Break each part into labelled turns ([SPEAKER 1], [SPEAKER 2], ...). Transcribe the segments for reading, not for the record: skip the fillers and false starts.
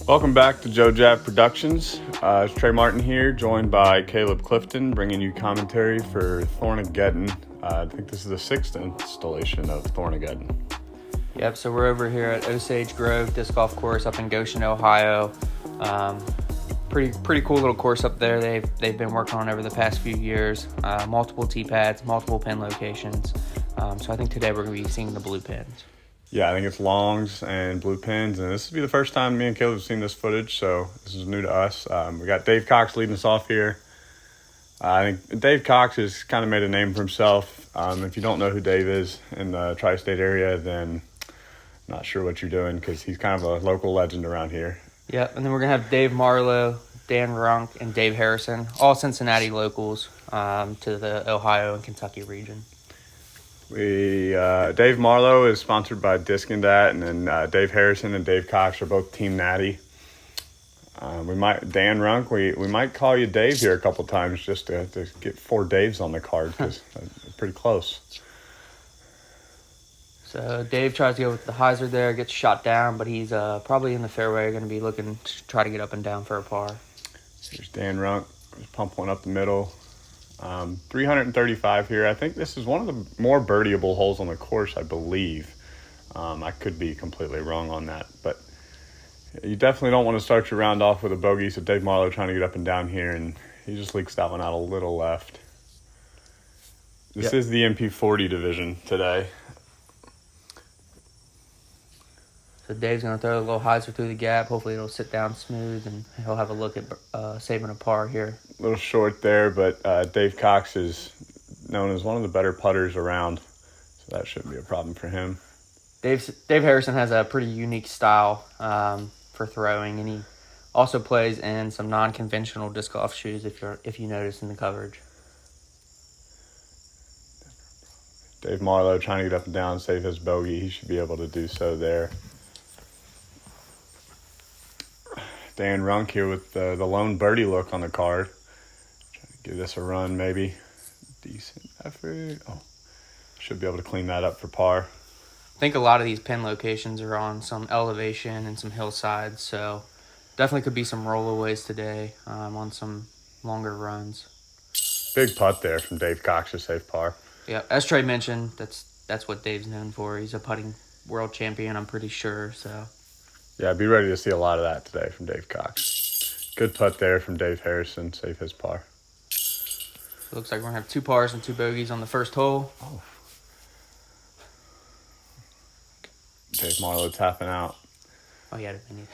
[SPEAKER 1] Welcome back to Joe Jab Productions. It's Trey Martin here, joined by Caleb Clifton, bringing you commentary for Thornageddon. I think this is the 6th installation of Thornageddon.
[SPEAKER 2] Yep, so we're over here at Osage Grove Disc Golf Course up in Goshen, Ohio. Pretty cool little course up there. They've been working on over the past few years. Multiple tee pads, multiple pin locations. So I think today we're going to be seeing the blue pins.
[SPEAKER 1] Yeah, I think it's longs and blue pins, and this will be the first time me and Caleb have seen this footage, so this is new to us. We got Dave Cox leading us off here. I think Dave Cox has kind of made a name for himself. If you don't know who Dave is in the tri-state area, then I'm not sure what you're doing, because he's kind of a local legend around here.
[SPEAKER 2] Yep, and then we're going to have Dave Marlow, Dan Runk, and Dave Harrison, all Cincinnati locals to the Ohio and Kentucky region.
[SPEAKER 1] Dave Marlow is sponsored by Disc and Dat, and then Dave Harrison and Dave Cox are both Team Natty. Dan Runk, we might call you Dave here a couple times just to get 4 Daves on the card, because it's pretty close.
[SPEAKER 2] So Dave tries to go with the hyzer there, gets shot down, but he's probably in the fairway, going to be looking to try to get up and down for a par.
[SPEAKER 1] Here's Dan Runk, just pump one up the middle. 335 here. I think this is one of the more birdieable holes on the course, I believe. I could be completely wrong on that, but you definitely don't want to start your round off with a bogey. So Dave Marlow trying to get up and down here, and he just leaks that one out a little left. This is the MP40 division today.
[SPEAKER 2] So Dave's going to throw a little hyzer through the gap. Hopefully it'll sit down smooth, and he'll have a look at saving a par here.
[SPEAKER 1] A little short there, but Dave Cox is known as one of the better putters around, so that shouldn't be a problem for him.
[SPEAKER 2] Dave Harrison has a pretty unique style for throwing, and he also plays in some non-conventional disc golf shoes, if you notice in the coverage.
[SPEAKER 1] Dave Marlow trying to get up and down, save his bogey. He should be able to do so there. Dan Runk here with the lone birdie look on the card. Trying to give this a run, maybe. Decent effort. Oh, should be able to clean that up for par.
[SPEAKER 2] I think a lot of these pin locations are on some elevation and some hillsides, so definitely could be some rollaways today on some longer runs.
[SPEAKER 1] Big putt there from Dave Cox to save par.
[SPEAKER 2] Yeah, as Trey mentioned, that's what Dave's known for. He's a putting world champion, I'm pretty sure, so...
[SPEAKER 1] Yeah, be ready to see a lot of that today from Dave Cox. Good putt there from Dave Harrison, save his par.
[SPEAKER 2] Looks like we're going to have 2 pars and 2 bogeys on the first hole.
[SPEAKER 1] Oh. Dave Marlow tapping out.
[SPEAKER 2] Oh, yeah, I need...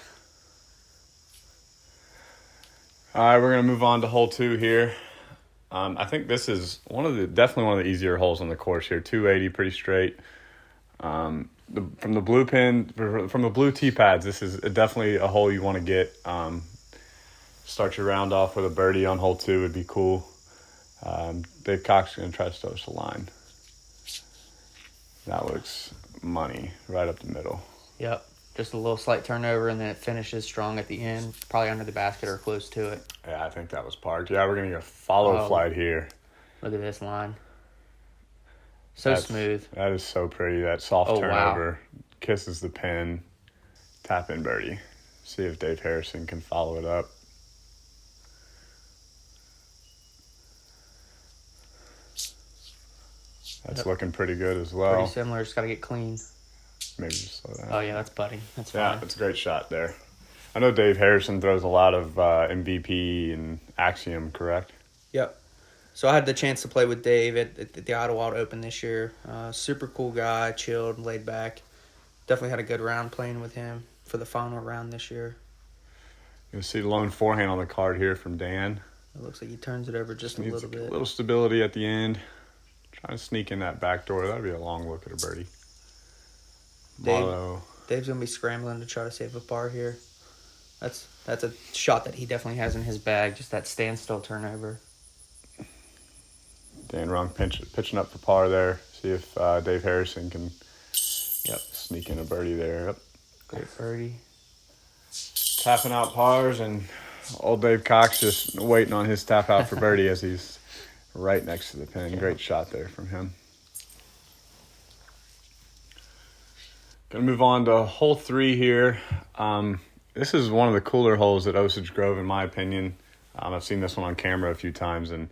[SPEAKER 1] All right, we're going to move on to hole 2 here. I think this is definitely one of the easier holes on the course here. 280, pretty straight. From the blue tee pads, this is definitely a hole you want to get. Start your round off with a birdie on hole 2 would be cool. Dave Cox is going to try to throw us a line. That looks money right up the middle.
[SPEAKER 2] Yep, just a little slight turnover, and then it finishes strong at the end, probably under the basket or close to it.
[SPEAKER 1] Yeah, I think that was parked. Yeah, we're going to get a follow flight here.
[SPEAKER 2] Look at this line. That's smooth.
[SPEAKER 1] That is so pretty. That soft turnover. Wow. Kisses the pin. Tap in birdie. See if Dave Harrison can follow it up. That's looking pretty good as well.
[SPEAKER 2] Pretty similar. Just got to get clean.
[SPEAKER 1] Maybe just slow down.
[SPEAKER 2] Oh, yeah, that's putting. That's fine.
[SPEAKER 1] Yeah, that's a great shot there. I know Dave Harrison throws a lot of MVP and Axiom, correct?
[SPEAKER 2] Yep. So I had the chance to play with Dave at the Idlewild Open this year. Super cool guy, chilled, laid back. Definitely had a good round playing with him for the final round this year.
[SPEAKER 1] You'll see the lone forehand on the card here from Dan.
[SPEAKER 2] It looks like he turns it over just a little bit.
[SPEAKER 1] A little stability at the end. Trying to sneak in that back door. That'd be a long look at a birdie.
[SPEAKER 2] Dave's going to be scrambling to try to save a par here. That's a shot that he definitely has in his bag, just that standstill turnover.
[SPEAKER 1] Dan Runk pitching up for par there. See if Dave Harrison can sneak in a birdie there. Yep.
[SPEAKER 2] Great birdie.
[SPEAKER 1] Tapping out pars, and old Dave Cox just waiting on his tap out for birdie as he's right next to the pin. Great shot there from him. Going to move on to hole 3 here. This is one of the cooler holes at Osage Grove, in my opinion. I've seen this one on camera a few times, and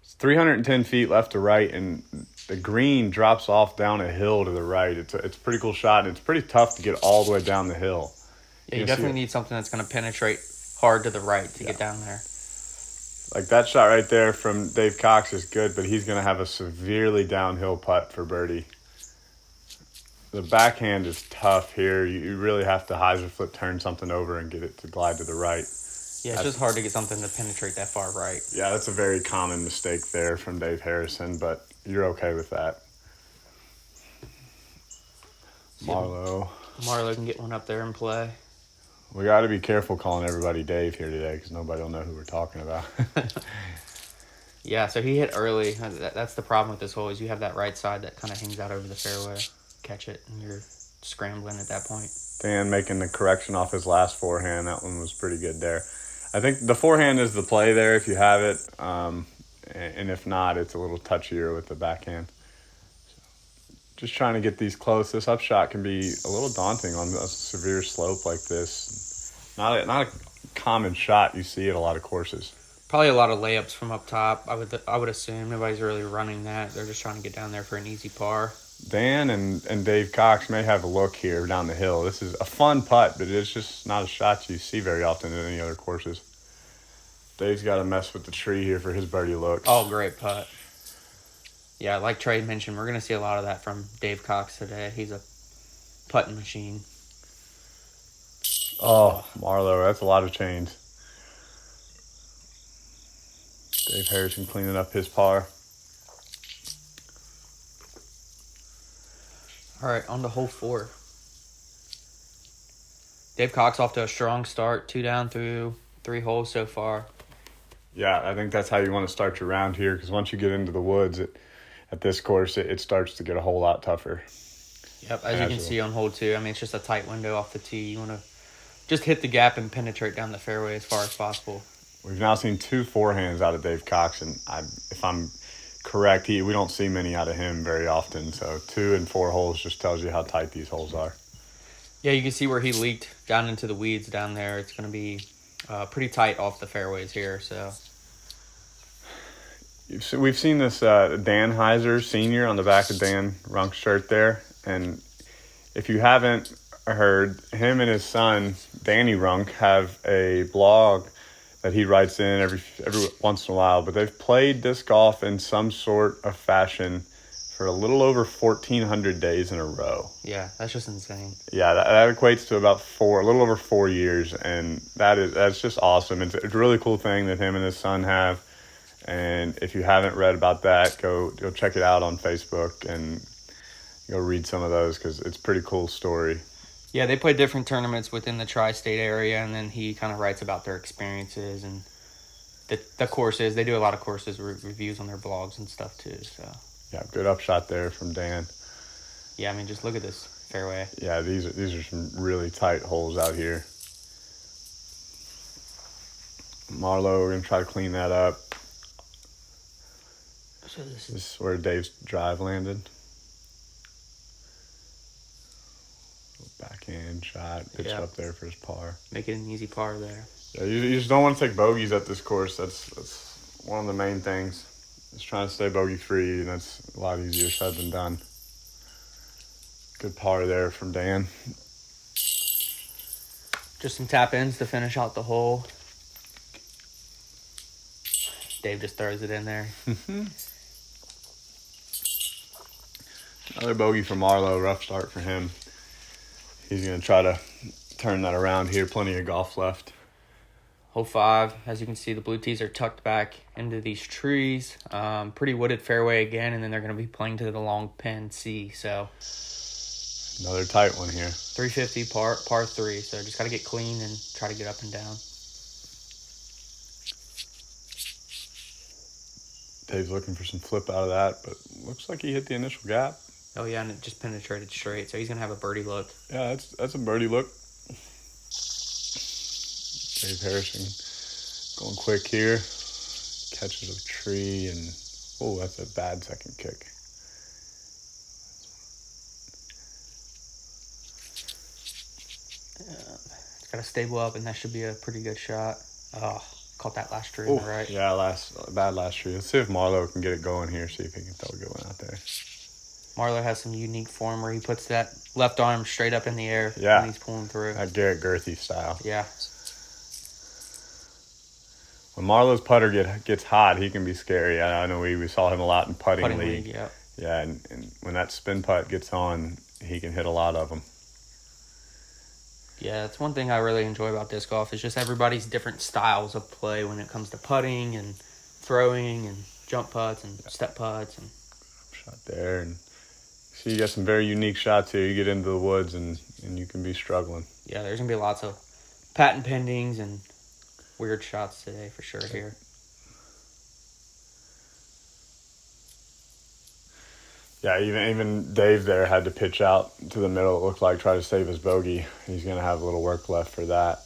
[SPEAKER 1] it's 310 feet left to right, and the green drops off down a hill to the right. It's a pretty cool shot, and it's pretty tough to get all the way down the hill.
[SPEAKER 2] Yeah, you definitely need something that's going to penetrate hard to the right to get down there.
[SPEAKER 1] Like that shot right there from Dave Cox is good, but he's going to have a severely downhill putt for birdie. The backhand is tough here. You really have to hyzer flip turn something over and get it to glide to the right.
[SPEAKER 2] Yeah, it's just hard to get something to penetrate that far right.
[SPEAKER 1] Yeah, that's a very common mistake there from Dave Harrison, but you're okay with that. Marlow.
[SPEAKER 2] Marlow can get one up there and play.
[SPEAKER 1] We got to be careful calling everybody Dave here today because nobody will know who we're talking about.
[SPEAKER 2] Yeah, so he hit early. That's the problem with this hole is you have that right side that kind of hangs out over the fairway. Catch it, and you're scrambling at that point.
[SPEAKER 1] Dan making the correction off his last forehand. That one was pretty good there. I think the forehand is the play there if you have it. And if not, it's a little touchier with the backhand. Just trying to get these close. This upshot can be a little daunting on a severe slope like this. Not a common shot you see at a lot of courses.
[SPEAKER 2] Probably a lot of layups from up top. I would assume nobody's really running that. They're just trying to get down there for an easy par.
[SPEAKER 1] Dan and Dave Cox may have a look here down the hill. This is a fun putt, but it's just not a shot you see very often at any other courses. Dave's got to mess with the tree here for his birdie look.
[SPEAKER 2] Oh, great putt. Yeah, like Trey mentioned, we're going to see a lot of that from Dave Cox today. He's a putting machine.
[SPEAKER 1] Oh, Marlow, that's a lot of chains. Dave Harrison cleaning up his par.
[SPEAKER 2] All right, on to hole 4. Dave Cox off to a strong start. 2 down through 3 holes so far.
[SPEAKER 1] Yeah, I think that's how you want to start your round here because once you get into the woods at this course, it starts to get a whole lot tougher.
[SPEAKER 2] Yep, as you can see on hole 2, I mean, it's just a tight window off the tee. You want to just hit the gap and penetrate down the fairway as far as possible.
[SPEAKER 1] We've now seen 2 forehands out of Dave Cox, and if I'm correct, we don't see many out of him very often. So 2 and 4 holes just tells you how tight these holes are.
[SPEAKER 2] Yeah, you can see where he leaked down into the weeds down there. It's going to be pretty tight off the fairways here. So
[SPEAKER 1] we've seen this Dan Heiser Sr. on the back of Dan Runk's shirt there. And if you haven't heard, him and his son, Danny Runk, have a blog that he writes in every once in a while. But they've played disc golf in some sort of fashion for a little over 1,400 days in a row.
[SPEAKER 2] Yeah, that's just insane.
[SPEAKER 1] Yeah, that equates to about a little over 4 years, and that's just awesome. It's a really cool thing that him and his son have. And if you haven't read about that, go check it out on Facebook and go read some of those because it's a pretty cool story.
[SPEAKER 2] Yeah, they play different tournaments within the tri-state area, and then he kind of writes about their experiences and the courses. They do a lot of courses reviews on their blogs and stuff too. So
[SPEAKER 1] yeah, good upshot there from Dan.
[SPEAKER 2] Yeah, I mean, just look at this fairway.
[SPEAKER 1] Yeah, these are some really tight holes out here. Marlow, we're gonna try to clean that up.
[SPEAKER 2] So this
[SPEAKER 1] is where Dave's drive landed. Backhand shot, pitched up there for his par.
[SPEAKER 2] Make it an easy par there.
[SPEAKER 1] Yeah, you just don't want to take bogeys at this course. That's one of the main things. Just trying to stay bogey free, and that's a lot easier said than done. Good par there from Dan.
[SPEAKER 2] Just some tap ins to finish out the hole. Dave just throws it in there.
[SPEAKER 1] Another bogey for Marlow. Rough start for him. He's going to try to turn that around here. Plenty of golf left.
[SPEAKER 2] Hole 5, as you can see, the blue tees are tucked back into these trees. Pretty wooded fairway again, and then they're going to be playing to the long pin C. So
[SPEAKER 1] another tight one here.
[SPEAKER 2] 350 par 3. So just got to get clean and try to get up and down.
[SPEAKER 1] Dave's looking for some flip out of that, but looks like he hit the initial gap.
[SPEAKER 2] Oh, yeah, and it just penetrated straight. So he's going to have a birdie look.
[SPEAKER 1] Yeah, that's a birdie look. Dave Harrison going quick here. Catches a tree, and oh, that's a bad second kick.
[SPEAKER 2] It's got to stable up, and that should be a pretty good shot. Oh, caught that last tree on the right.
[SPEAKER 1] Yeah, bad last tree. Let's see if Marlow can get it going here. See if he can throw a good one out there.
[SPEAKER 2] Marlow has some unique form where he puts that left arm straight up in the air when he's pulling through.
[SPEAKER 1] That Garrett Girthy style.
[SPEAKER 2] Yeah.
[SPEAKER 1] When Marlow's putter gets hot, he can be scary. I know we saw him a lot in putting league.
[SPEAKER 2] Yeah.
[SPEAKER 1] Yeah, and when that spin putt gets on, he can hit a lot of them.
[SPEAKER 2] Yeah, that's one thing I really enjoy about disc golf is just everybody's different styles of play when it comes to putting and throwing and jump putts and step putts. And
[SPEAKER 1] shot there, and see you got some very unique shots here. You get into the woods and you can be struggling.
[SPEAKER 2] Yeah, there's going to be lots of patent pendings and weird shots today for sure here.
[SPEAKER 1] Yeah, even Dave there had to pitch out to the middle, it looked like, try to save his bogey. He's going to have a little work left for that.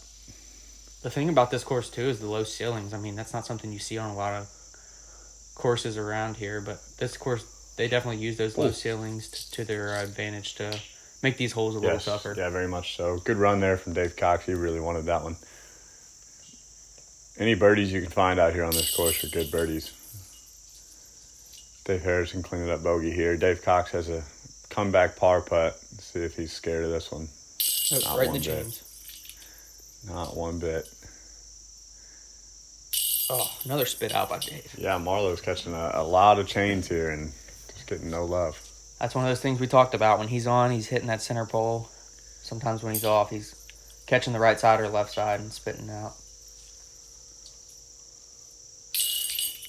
[SPEAKER 2] The thing about this course, too, is the low ceilings. I mean, that's not something you see on a lot of courses around here, but this course, they definitely use those low ceilings to their advantage to make these holes a little tougher.
[SPEAKER 1] Yeah, very much so. Good run there from Dave Cox. He really wanted that one. Any birdies you can find out here on this course are good birdies. Dave Harrison cleaning up bogey here. Dave Cox has a comeback par putt. Let's see if he's scared of this one.
[SPEAKER 2] Right in the chains.
[SPEAKER 1] Not one bit.
[SPEAKER 2] Oh, another spit out by Dave.
[SPEAKER 1] Yeah, Marlow's catching a lot of chains here and just getting no love.
[SPEAKER 2] That's one of those things we talked about. When he's on, he's hitting that center pole. Sometimes when he's off, he's catching the right side or left side and spitting out.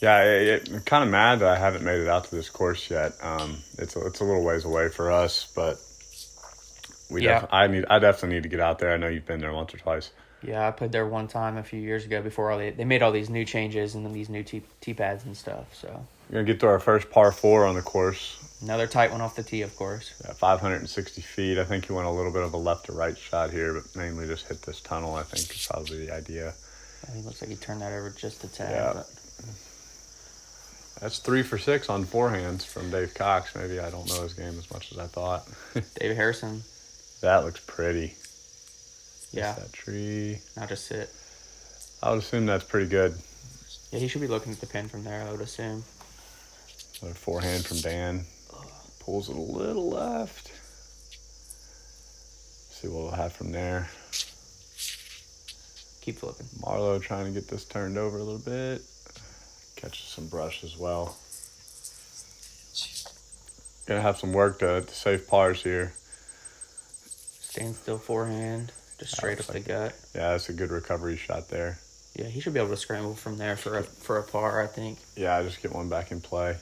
[SPEAKER 1] Yeah, I'm kind of mad that I haven't made it out to this course yet. It's a little ways away for us, but I definitely need to get out there. I know you've been there once or twice.
[SPEAKER 2] Yeah, I played there one time a few years ago before they made all these new changes and then these new tee pads and stuff. So
[SPEAKER 1] we're gonna get to our first par 4 on the course.
[SPEAKER 2] Another tight one off the tee, of course.
[SPEAKER 1] Yeah, 560 feet. I think he went a little bit of a left to right shot here, but mainly just hit this tunnel. I think is probably the idea.
[SPEAKER 2] He looks like he turned that over just a tad.
[SPEAKER 1] Yeah.
[SPEAKER 2] But
[SPEAKER 1] that's 3 for 6 on forehands from Dave Cox. Maybe I don't know his game as much as I thought.
[SPEAKER 2] Dave Harrison.
[SPEAKER 1] That looks pretty.
[SPEAKER 2] Yeah.
[SPEAKER 1] That tree.
[SPEAKER 2] Now just sit.
[SPEAKER 1] I would assume that's pretty good.
[SPEAKER 2] Yeah, he should be looking at the pin from there, I would assume.
[SPEAKER 1] Another forehand from Dan. Pulls it a little left. See what we'll have from there.
[SPEAKER 2] Keep flipping.
[SPEAKER 1] Marlow trying to get this turned over a little bit. Catches some brush as well. Gonna have some work to save pars here.
[SPEAKER 2] Stand still forehand, just straight up the gut.
[SPEAKER 1] Yeah, that's a good recovery shot there.
[SPEAKER 2] Yeah, he should be able to scramble from there for a par, I think.
[SPEAKER 1] Yeah, just get one back in play.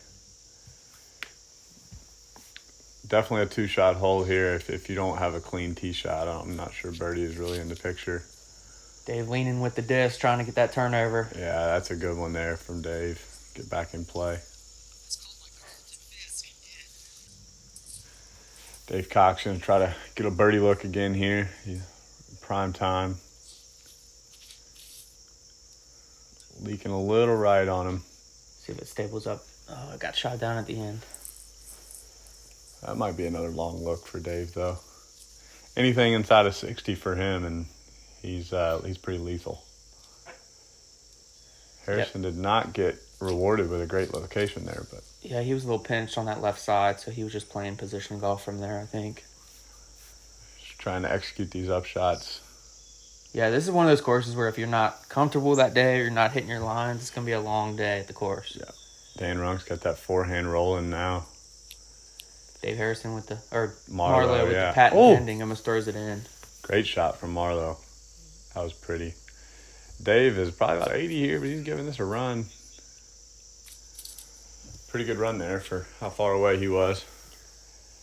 [SPEAKER 1] Definitely a 2-shot hole here. If you don't have a clean tee shot, I'm not sure birdie is really in the picture.
[SPEAKER 2] Dave leaning with the disc, trying to get that turnover.
[SPEAKER 1] Yeah, that's a good one there from Dave. Get back in play. Dave Cox going to try to get a birdie look again here. Prime time. Leaking a little right on him.
[SPEAKER 2] See if it stables up. Oh, it got shot down at the end.
[SPEAKER 1] That might be another long look for Dave, though. Anything inside of 60 for him, and he's pretty lethal. Harrison did not get rewarded with a great location there, but
[SPEAKER 2] yeah, he was a little pinched on that left side, so he was just playing position golf from there, I think.
[SPEAKER 1] Just trying to execute these up shots.
[SPEAKER 2] Yeah, this is one of those courses where if you're not comfortable that day or you're not hitting your lines, it's going to be a long day at the course.
[SPEAKER 1] Yeah. Dan Runk's got that forehand rolling now.
[SPEAKER 2] Dave Harrison with the
[SPEAKER 1] Marlow
[SPEAKER 2] with the patent pending almost throws it in.
[SPEAKER 1] Great shot from Marlow. That was pretty. Dave is probably about 80 here, but he's giving this a run. Pretty good run there for how far away he was.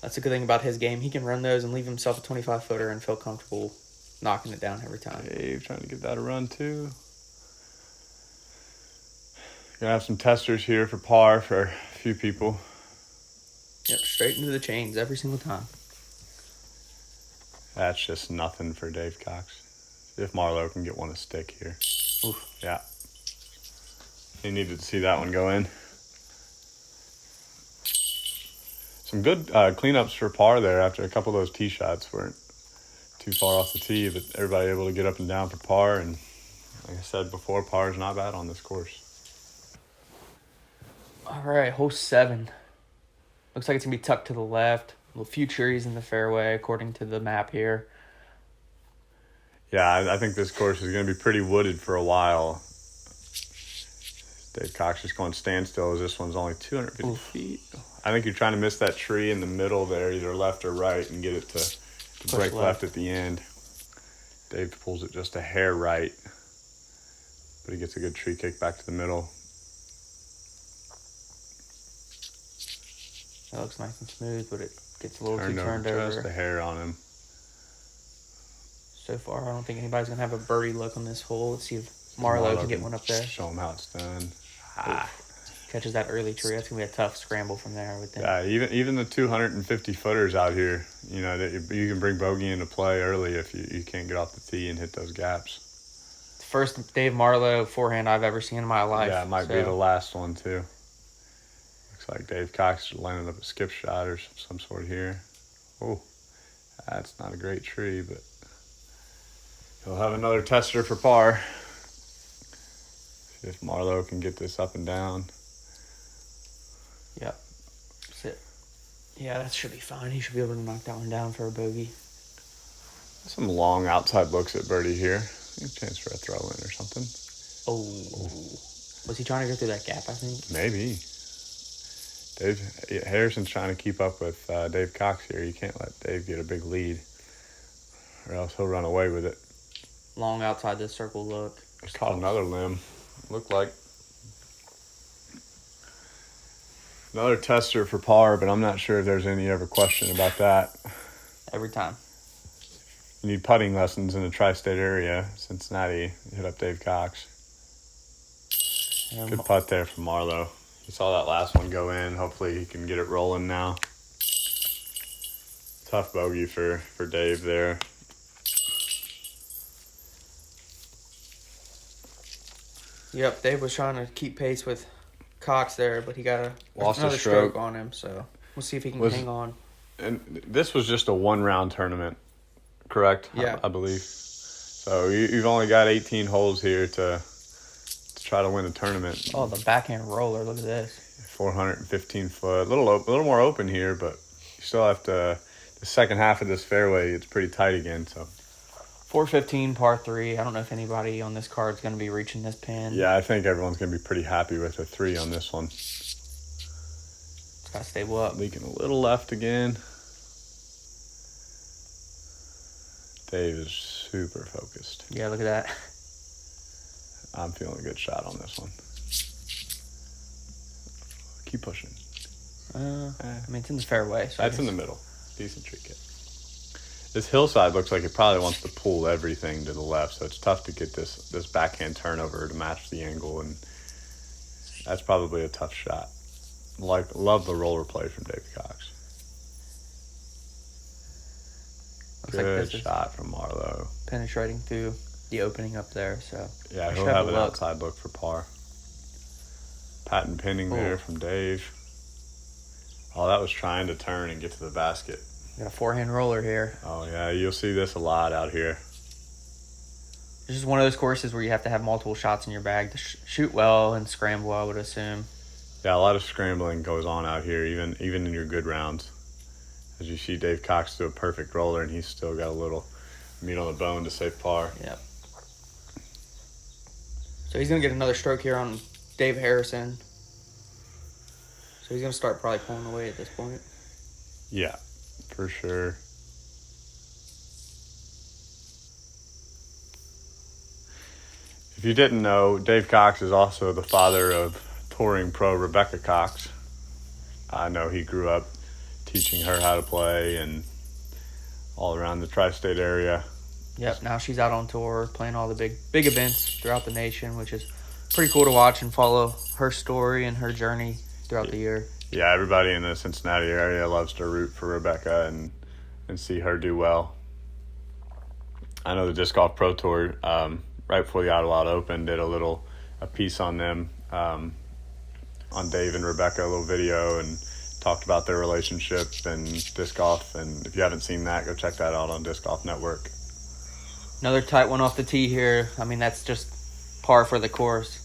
[SPEAKER 2] That's a good thing about his game. He can run those and leave himself a 25-footer and feel comfortable knocking it down every time.
[SPEAKER 1] Dave trying to get that a run too. Gonna have some testers here for par for a few people.
[SPEAKER 2] Yep, straight into the chains every single time.
[SPEAKER 1] That's just nothing for Dave Cox. If Marlow can get one to stick here.
[SPEAKER 2] Oof.
[SPEAKER 1] Yeah. He needed to see that one go in. Some good cleanups for par there after a couple of those tee shots weren't too far off the tee, but everybody able to get up and down for par. And like I said before, par is not bad on this course.
[SPEAKER 2] All right, hole 7. Looks like it's going to be tucked to the left. A few trees in the fairway, according to the map here.
[SPEAKER 1] Yeah, I think this course is going to be pretty wooded for a while. Dave Cox just going standstill as this one's only 250
[SPEAKER 2] Oof.
[SPEAKER 1] feet. I think you're trying to miss that tree in the middle there, either left or right, and get it to break left at the end. Dave pulls it just a hair right, but he gets a good tree kick back to the middle.
[SPEAKER 2] That looks nice and smooth, but it gets a little too
[SPEAKER 1] Turned
[SPEAKER 2] turned
[SPEAKER 1] over
[SPEAKER 2] over.
[SPEAKER 1] just a hair on him.
[SPEAKER 2] So far, I don't think anybody's going to have a birdie look on this hole. Let's see if Marlow can get one up there.
[SPEAKER 1] Show him how it's done.
[SPEAKER 2] Catches that early tree. That's going to be a tough scramble from there, I would think.
[SPEAKER 1] Yeah, even the 250 footers out here, you know, you can bring bogey into play early if you can't get off the tee and hit those gaps.
[SPEAKER 2] It's the first Dave Marlow forehand I've ever seen in my life.
[SPEAKER 1] Yeah, it might be the last one, too. Looks like Dave Cox is lining up a skip shot or some sort here. Oh, that's not a great tree, but he'll have another tester for par. See if Marlow can get this up and down.
[SPEAKER 2] Yep. Sit. Yeah, that should be fine. He should be able to knock that one down for a bogey.
[SPEAKER 1] Some long outside looks at birdie here. A chance for a throw in or something.
[SPEAKER 2] Oh. Was he trying to go through that gap, I think?
[SPEAKER 1] Maybe. Harrison's trying to keep up with Dave Cox here. You can't let Dave get a big lead, or else he'll run away with it.
[SPEAKER 2] Long outside this circle look.
[SPEAKER 1] Caught another limb. Looked like another tester for par, but I'm not sure if there's any ever question about that.
[SPEAKER 2] Every time.
[SPEAKER 1] You need putting lessons in the tri-state area. Cincinnati, hit up Dave Cox. Good putt there from Marlow. You saw that last one go in. Hopefully he can get it rolling now. Tough bogey for Dave there.
[SPEAKER 2] Yep, Dave was trying to keep pace with Cox there, but he got
[SPEAKER 1] Lost a
[SPEAKER 2] another
[SPEAKER 1] stroke.
[SPEAKER 2] stroke on him, so we'll see if he can hang on.
[SPEAKER 1] And this was just a one-round tournament, correct?
[SPEAKER 2] Yeah.
[SPEAKER 1] I believe. So you've only got 18 holes here to try to win a tournament.
[SPEAKER 2] Oh, the backhand roller, look at this.
[SPEAKER 1] 415 foot, a little more open here, but you still have to. The second half of this fairway, it's pretty tight again. So
[SPEAKER 2] 415 par 3. I don't know if anybody on this card is going to be reaching this pin.
[SPEAKER 1] yeah, I think everyone's gonna be pretty happy with a 3 on this one.
[SPEAKER 2] It's got to stable up.
[SPEAKER 1] Leaking a little left again. Dave is super focused.
[SPEAKER 2] Yeah, look at that.
[SPEAKER 1] I'm feeling a good shot on this one. Keep pushing.
[SPEAKER 2] I mean, it's in the fairway. So
[SPEAKER 1] That's in the middle. Decent tree kick. This hillside looks like it probably wants to pull everything to the left, so it's tough to get this backhand turnover to match the angle, and that's probably a tough shot. Love the roller play from Dave Cox.
[SPEAKER 2] Looks like
[SPEAKER 1] Good
[SPEAKER 2] this is
[SPEAKER 1] shot from Marlow.
[SPEAKER 2] penetrating through the opening up there. So
[SPEAKER 1] Yeah,
[SPEAKER 2] I
[SPEAKER 1] he'll
[SPEAKER 2] should
[SPEAKER 1] have an
[SPEAKER 2] look.
[SPEAKER 1] outside look for par. Patent pinning there from Dave. Oh, that was trying to turn and get to the basket.
[SPEAKER 2] Got a forehand roller here.
[SPEAKER 1] Oh, yeah, you'll see this a lot out here.
[SPEAKER 2] This is one of those courses where you have to have multiple shots in your bag to shoot well and scramble, I would assume.
[SPEAKER 1] Yeah, a lot of scrambling goes on out here, even in your good rounds. As you see Dave Cox do a perfect roller, and he's still got a little meat on the bone to save par.
[SPEAKER 2] Yep. So he's going to get another stroke here on Dave Harrison. So he's going to start probably pulling away at this point.
[SPEAKER 1] Yeah, for sure. If you didn't know, Dave Cox is also the father of touring pro Rebecca Cox. I know he grew up teaching her how to play and all around the tri-state area.
[SPEAKER 2] Yep, now she's out on tour playing all the big events throughout the nation, which is pretty cool to watch and follow her story and her journey throughout the year.
[SPEAKER 1] Yeah, everybody in the Cincinnati area loves to root for Rebecca and see her do well. I know the Disc Golf Pro Tour, right before the Ottawa Open, did a piece on them, on Dave and Rebecca, a little video, and talked about their relationship and disc golf. And if you haven't seen that, go check that out on Disc Golf Network.
[SPEAKER 2] Another tight one off the tee here. I mean, that's just par for the course.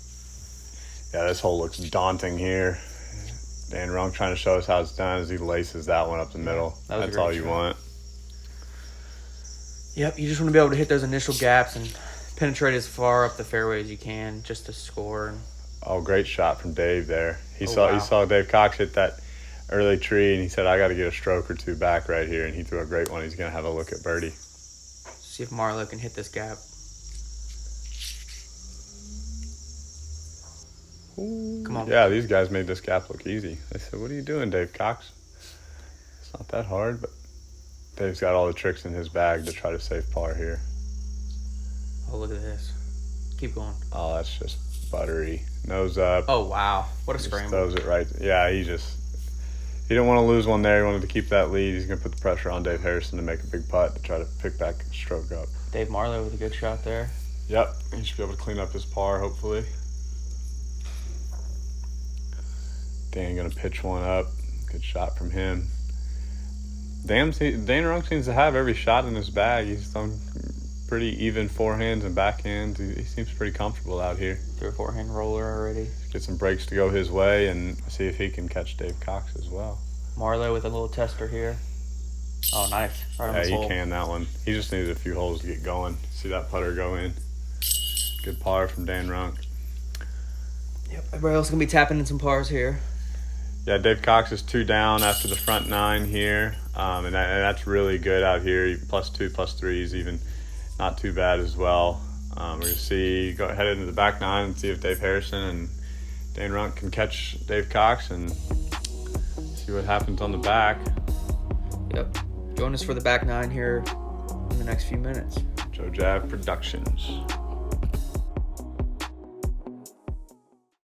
[SPEAKER 1] Yeah, this hole looks daunting here. Dan Runk trying to show us how it's done as he laces that one up the middle.
[SPEAKER 2] that was a
[SPEAKER 1] That's
[SPEAKER 2] great
[SPEAKER 1] all you
[SPEAKER 2] shot.
[SPEAKER 1] want.
[SPEAKER 2] Yep, you just want to be able to hit those initial gaps and penetrate as far up the fairway as you can just to score.
[SPEAKER 1] Oh, great shot from Dave there. He
[SPEAKER 2] wow.
[SPEAKER 1] saw Dave Cox hit that early tree, and he said, I got to get a stroke or two back right here, and he threw a great one. He's going to have a look at birdie.
[SPEAKER 2] See if Marlow can hit this gap.
[SPEAKER 1] Ooh.
[SPEAKER 2] Come on.
[SPEAKER 1] Yeah, these guys made this gap look easy. They said, what are you doing, Dave Cox? It's not that hard, but Dave's got all the tricks in his bag to try to save par here.
[SPEAKER 2] Oh, look at this. Keep going.
[SPEAKER 1] Oh, that's just buttery. Nose up.
[SPEAKER 2] Oh, wow. What a
[SPEAKER 1] Just
[SPEAKER 2] scramble.
[SPEAKER 1] throws it right. Yeah, he didn't want to lose one there. He wanted to keep that lead. He's going to put the pressure on Dave Harrison to make a big putt to try to pick that stroke up.
[SPEAKER 2] Dave Marlow with a good shot there.
[SPEAKER 1] Yep, he should be able to clean up his par, hopefully. Dan going to pitch one up. Good shot from him. Dan Runk seems to have every shot in his bag. He's done pretty even forehands and backhands. He seems pretty comfortable out here.
[SPEAKER 2] Threw a forehand roller already.
[SPEAKER 1] Get some breaks to go his way and see if he can catch Dave Cox as well.
[SPEAKER 2] Marlow with a little tester here. Oh, nice. Right on
[SPEAKER 1] Yeah,
[SPEAKER 2] the
[SPEAKER 1] he
[SPEAKER 2] hole.
[SPEAKER 1] can that one. He just needed a few holes to get going. See that putter go in. Good par from Dan Runk.
[SPEAKER 2] Yep. Everybody else going to be tapping in some pars here.
[SPEAKER 1] Yeah, Dave Cox is 2 down after the front 9 here. And that's really good out here. +2, +3 is even not too bad as well. We're going to see, go ahead into the back 9 and see if Dave Harrison and Dan Runk can catch Dave Cox and see what happens on the back.
[SPEAKER 2] Yep. Join us for the back 9 here in the next few minutes.
[SPEAKER 1] Joe Jav Productions.